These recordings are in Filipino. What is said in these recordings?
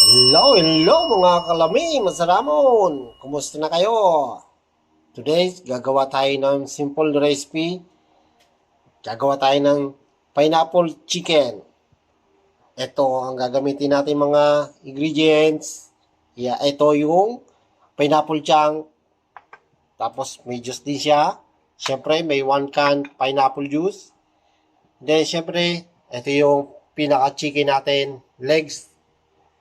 Hello mga kalami, masaramon. Kumusta na kayo? Today, gagawa tayo ng simple recipe. Gagawa tayo ng pineapple chicken. Ito ang gagamitin natin mga ingredients. Ito yung pineapple chunk. Tapos may juice din siya. Siyempre, may 1 can pineapple juice. Then, siyempre, ito yung pinaka-chicken natin, legs.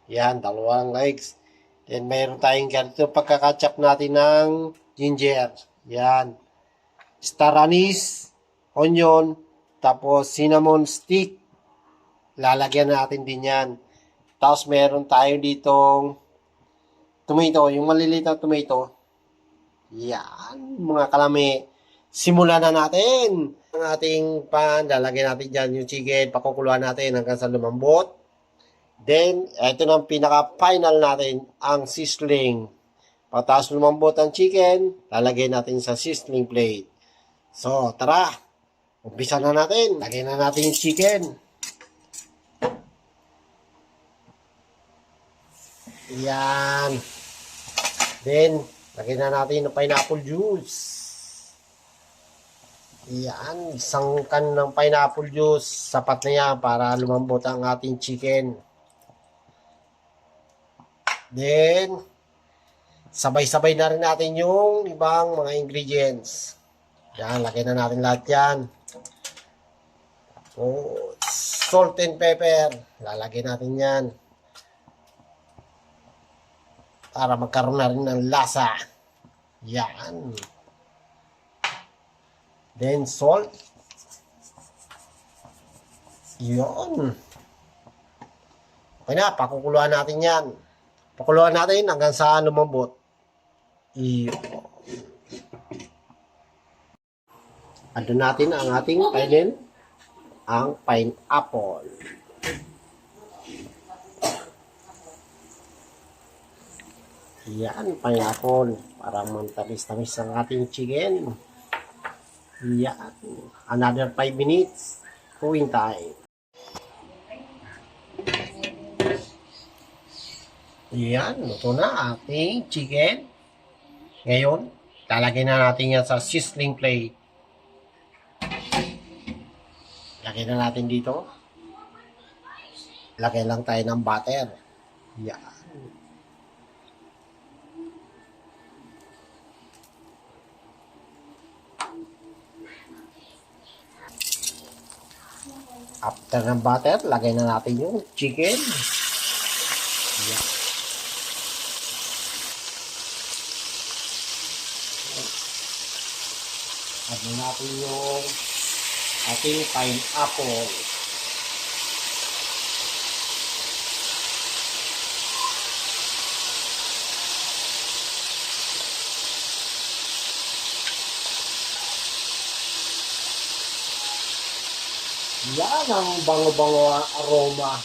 Yan, 2 legs. Then, mayroon tayong ganito pagkakachap natin ng ginger. Yan. Star anise, onion, tapos cinnamon stick. Lalagyan natin din yan. Tapos, meron tayo ditong tomato, yung maliliit na tomato. Yan, mga kalami. Simulan na natin. Ang ating pan, lalagyan natin dyan yung chicken, pakukuluan natin hanggang sa lumambot. Then, ito na ang pinaka-final natin, ang sizzling. Pagkatapos lumambot ang chicken, lalagay natin sa sizzling plate. So, tara! Umpisa na natin. Lagay na natin yung chicken. Yan. Then, lagay na natin ng pineapple juice. Yan. 1 can ng pineapple juice. Sapat na yan para lumambot ang ating chicken. Then, sabay-sabay na rin natin yung ibang mga ingredients. Yan, lagay na natin lahat yan. Salt and pepper. Lalagay natin yan. Para magkaroon na rin ng lasa. Yan. Then, salt. Yun. Okay na, pakukuluan natin yan. Pakuluan natin hanggang sa lumambot. Add natin ang ating kainin, ang pineapple. Yan, pineapple. Para mantamis-tamis ang ating chicken. Yan. Another 5 minutes. Cooking time. Yan, luto na ating chicken. Ngayon, lalagay na natin yan sa sizzling plate. Lagay na natin dito. Lagay lang tayo ng butter. Yan. After ng butter, lagay na natin yung chicken. Yan. Add natin yung ating pineapple. Yan ang bango-bango aroma.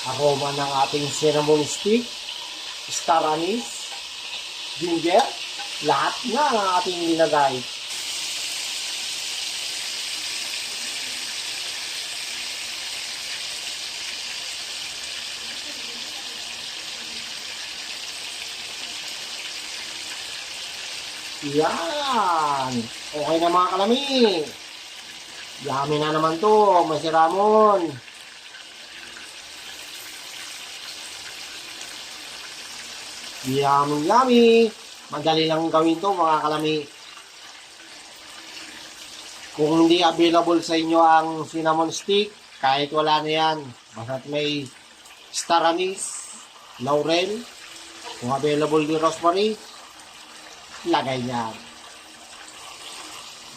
Aroma ng ating cinnamon stick, star anise, ginger. Lahat na ang ating nilagay. Yan. Okay na mga kalami. Yummy na naman to, masiramon. Yummy, yummy. Madali lang gawin to mga kalami. Kung hindi available sa inyo ang cinnamon stick, kahit wala na yan. Basta't may star anise, laurel, kung available di rosemary, lagay yan.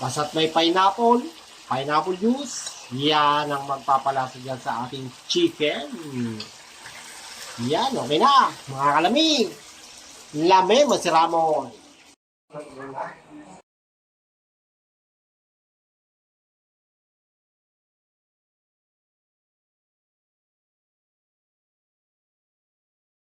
Basta't may pineapple juice, yan ang magpapalasa dyan sa ating chicken. Yan, okay na mga kalami. Lame, masiramon.